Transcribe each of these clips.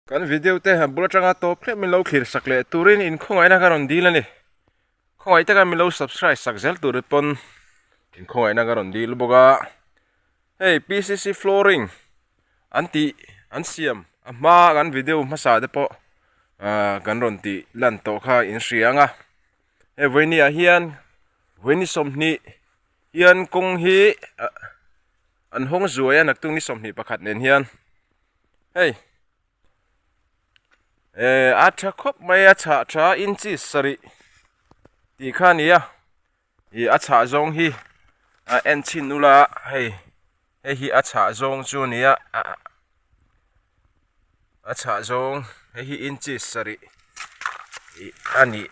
Kan video te ha bula tanga to ple min lo khir sakle turin in khongai na garon dil ani khongai ta ka min lo subscribe sakzel tur pon in khongai na garon dil boga hey PCC flooring anti ansiam ama gan video masa de po gan ron ti lan to kha in rianga he voini a hian voini somni hian kong hi an hong zuaya naktung ni somni pakhat nen hian hey acha khop mai acha cha inchi sari ti khania I acha zong hi en chinula hey hi acha zong chu nia acha zong hi inchi sari ani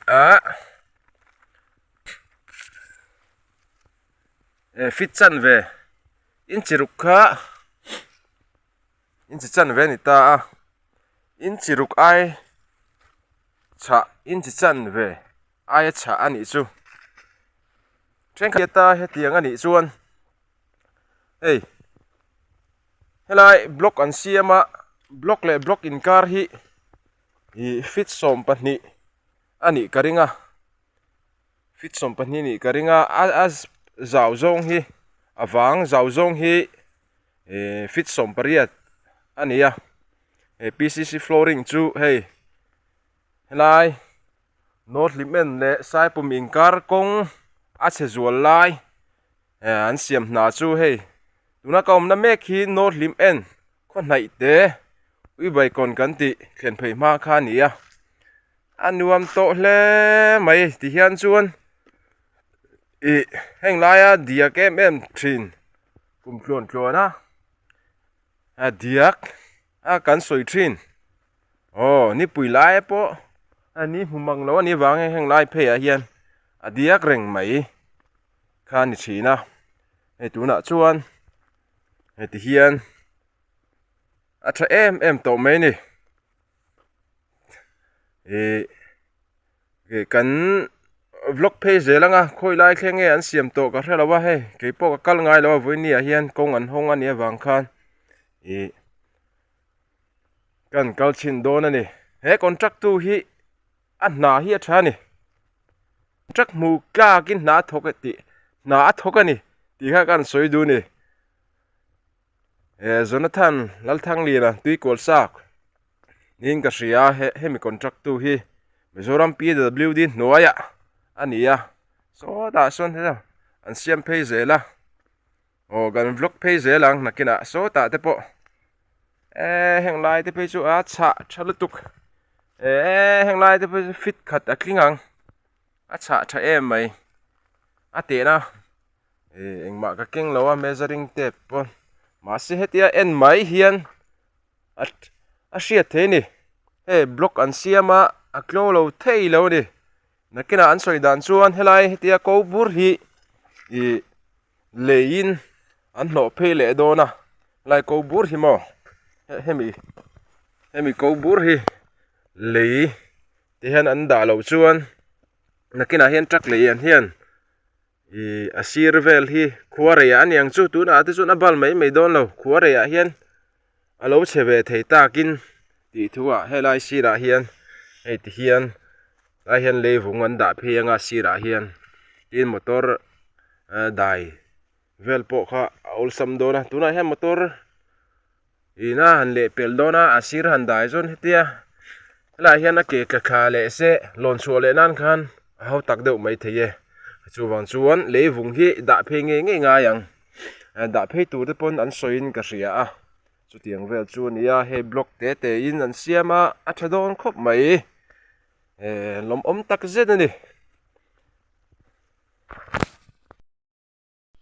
fit chan ve inchi rukha inchi chan ve ni ta inchi ruk ai cha inchi chan ve ai cha ani chu tren khata hetiang ani chuan hey helai block an siama block le block in car hi fit som pani ani karinga fit som pani ni karinga as zau zong hi awang zau zong hi fit som pariat ania PCC flooring chu hey helai not limen le sai pum in car kong a che zual lai an siam na chu hey tuna kaum na mek hi not lim en khon nai te ui bai kon kan ti khen phei ma kha nia anuam to hle mai ti hian chuan heng lai a dia kem em thin kum tlon tlona a diak kan soi thin ni pui lai po ani humang lo ani wang heng lai phe a hian a diak reng mai kha ni thina tuna chuan ti hian acha em to mai ni kan vlog page zelanga khoi lai thlenge an siam to ka hrelawa he ke po ka kal ngai lo voini a hian kong an hong ani awang khan kan kal chin don ani he contract tu hi an na hi a thani contract mu ka kin na thokati na thokani ti kha kan soi du ni Jonathan lalthang li na tui kol sak nin ka ria he mi contract tu hi Mizoram PWD noaya ania so da son he an siam page zela gan vlog page zelang nakina so ta te po heng lai te pe chu a cha chalutuk heng lai te pe fit khat a klingang a cha tha em mai a te na engma ka keng lowa measuring tape pon ma se hetia en mai hian a hria the ni block an siama a klo lo thei lo ni nakina an soi dan chuan helai hetia ko bur hi lein an hlo phe le dona lai ko bur hi mo hemi ko bur hi lei ti hian an da lo chuan nakina hian trak leian hian a sir vel hi khuare an yang chu tuna ate chu na bal mai don lo khuare a hian a lo cheve thei takin ti thuwa helai sira hian ti hian a hian levung an da phianga sira hian tin motor dai vel po kha ol sam dona tuna hian motor ina han le pel dona asir han dai zon hetia la hian a ke ka kha le se lon chu le nan khan hau tak deuh mai theye chu wang chuan levung hi da phe nge nga yang da phe tu te pon an soin ka ria a chu tiang vel chu nia he block te in an siama a thadon khop mai lom om tak zet ani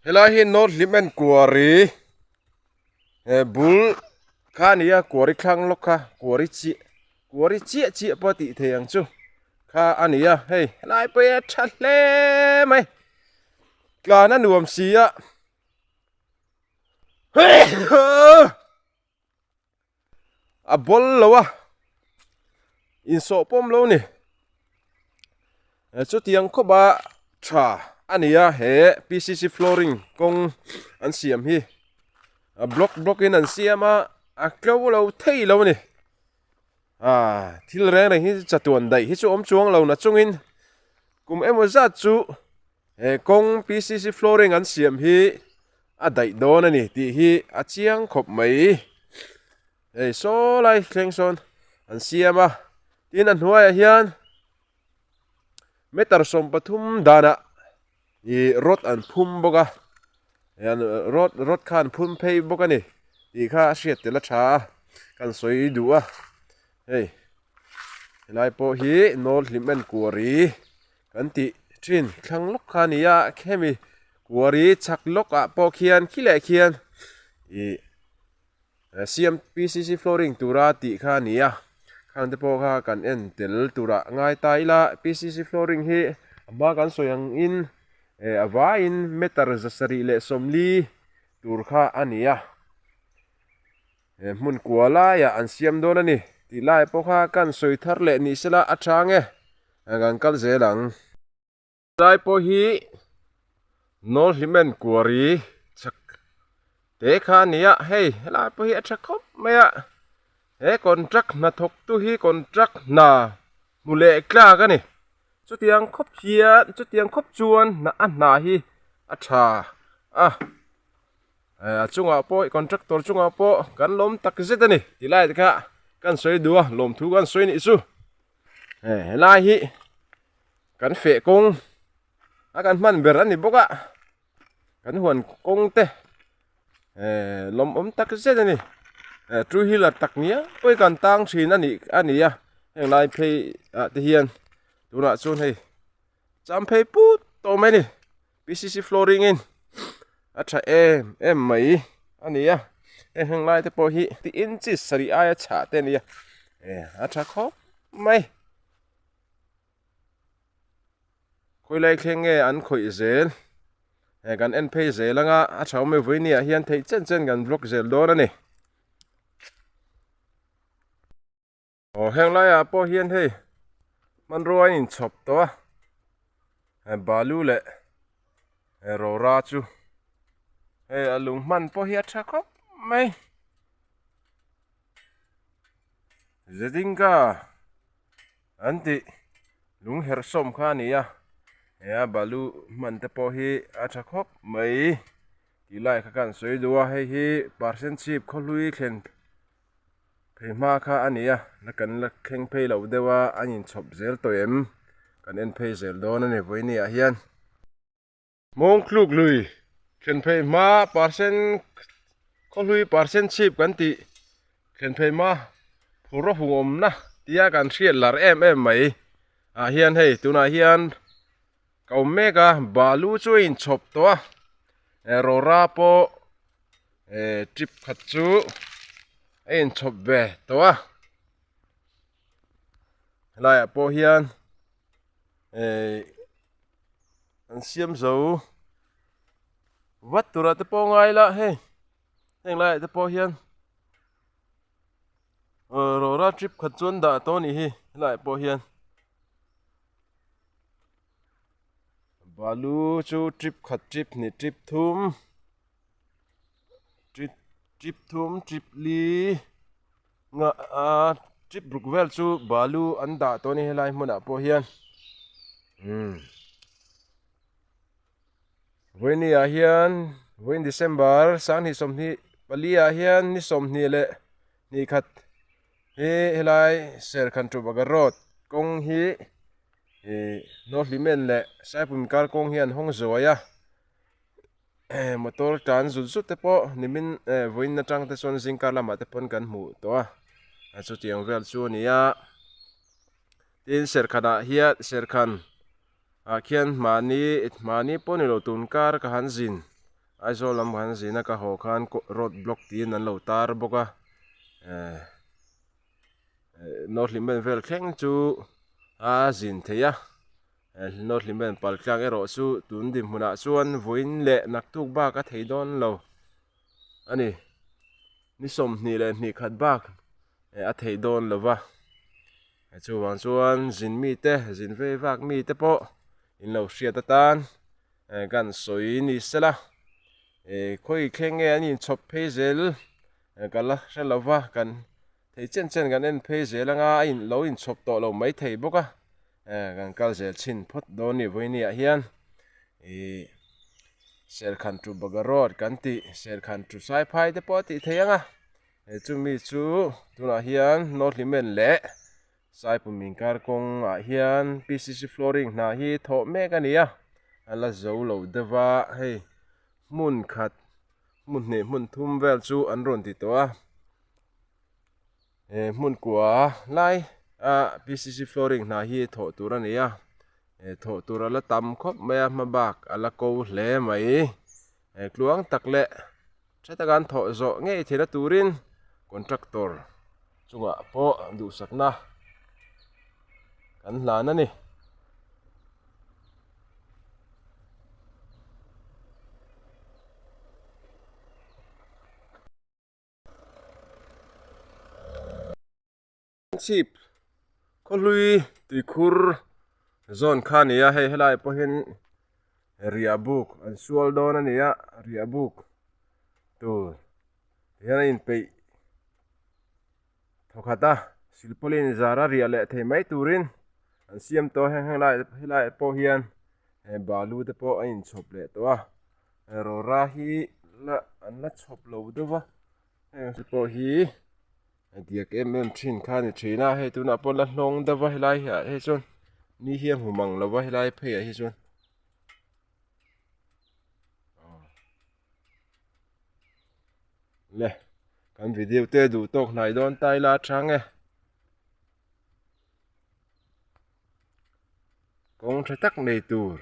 helai hi not limen kuari bul khania kuari khang lokha kuari chi pati theyang chu kha ania hey lai pe thalle mai klana nuam sia a bol lowa in so pom lo ni chu tiang kho ba tha ania he PCC flooring kong an siam hi a block in an siama a klo lo thei lo ni thil reng reng hi chatuan dai hi chu om chuang lo na chungin kum emo za chu kong PCC flooring an siam hi a dai don ani ti hi a chiang khop mai so lai thleng son an siama tin an hnuai hian metar som pathum dana rot an phum boka yan rot khan phum phei boka ni ti kha hriat te la tha kan soi du a lai po hi nol hlimen kuari kan ti thin thlang lok kha ni ya khemi kuari chak lok a po khian khile khian PCC flooring tura ti kha ni ya khang te po kha kan en tel tura ngai tai la PCC flooring hi ama kan soyang in awa in metar zasari le somli tur kha ania mun kuala ya an siam don ani ti lai po kha kan soi thar le ni sela athange gan kal zelang lai po hi nol himen kuari chak te kha nia hey lai po hi athak khop maya contract na thok tu hi contract na mule kla ka ni chu tiang khop hian chu tiang khop chuan na a na hi atha chunga po contractor chunga po kan lom tak zet ani tilai kha kan soi duwa lom thu kan soi ni chu lai hi kan fe kong kan man ber ani boka kan huan kong te lom om tak zet ani tru hi la tak nia poi kan tang thin ani ya heng lai phei te hian tuna chun hei cham phei put to mai ni PCC flooring in acha em mai ani ya heng lai te po hi ti inchi sari aya cha te ni ya acha kho mai khoi lai khlenge an khoi zel kan en phei zelanga a thau me voi ni hian thei chen chen kan block zel don ani heng lai a po hian hei man roi in chop to balu le ro ra chu alung man po hi atha khop mai zedinga anti lung her som kha ni ya balu man te po hi atha khop mai ti lai kha kan soi duwa hei hi partnership kholui khen phema kha ania na kan la kheng phei lo dewa anin chop zel to em kan en phei zel don ani voi ni a hian mong kluk lui khen phei ma percent kholui partnership kan ti khen phei ma phuro hungom na tia kan hriat lar em mai hian hei tuna hian kau mega balu chu in chop to ro ra po trip khat chu en chop ve to lai po hian an siam zo wat tura te po ngai la he heng lai te po hian ro ra trip khat chun da to ni hi lai po hian balu chu trip khat trip ni trip thum trip li nga trip brookvel chu balu an da to ni helai mona po hian voini a hian voin December sang ni som ni palia hian ni som ni le ni khat he helai ser khan tu bagarot kong hi no limen le saipum kar kong hian hong zoya motor tran zul su te po nimin voin na tang te son jing kar lama te pon kan mu to chu tiang vel chu nia tin ser khana hian ser khan khian mani poni lo tun kar ka han zin aizo lam han zina ka ho khan road block tin an lo tar boka north limben vel khleng chu zin theya north limben pal klang ero chu tun dim huna chuan voin le naktuk ba ka theidon lo ani ni som ni le ni khat bak a theidon lova chu wang chuan zin mi te zin ve vak mi te po in lo hriat atan kan soi ni sela khoi khlenge ani chop phei zel kala hrelova kan thei chen kan en phê je langa in lo in chop to lo mai thei boka kan kal je chin phot do ni voini a hian Sherkhan tu bagarot kan ti Sherkhan tu sai phai te po ti theianga chu mi chu tuna hian no hlimen le sai pu min kar kong a hian PCC flooring na hi tho me ka nia ala zo lo dewa hei mun khat mun ne mun thum vel chu an ron ti to a mun kwa lai PCC flooring na hi tho tur ania tho tur ala tam khop me ma bak ala ko hle mai kluang takle chatagan tho zo nge thira turin contractor chunga po du sakna kan hlan ani chip kholui tikhur zone khania hei helai po hin ria book an sual don ania ria book tu hian in pe thokata silpolin zara ria le thei mai turin an siam to heng helai po hian balu te po in chop le to a ro ra hi la an la chop lo dewa po hi diak thin khani thina he tuna pon la hlong dewa helai he chon ni hiam humang lawa helai phe hi chon le kan video te du tok nai don tai la thang kong thatak nei tur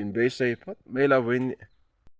in be sei phot mela win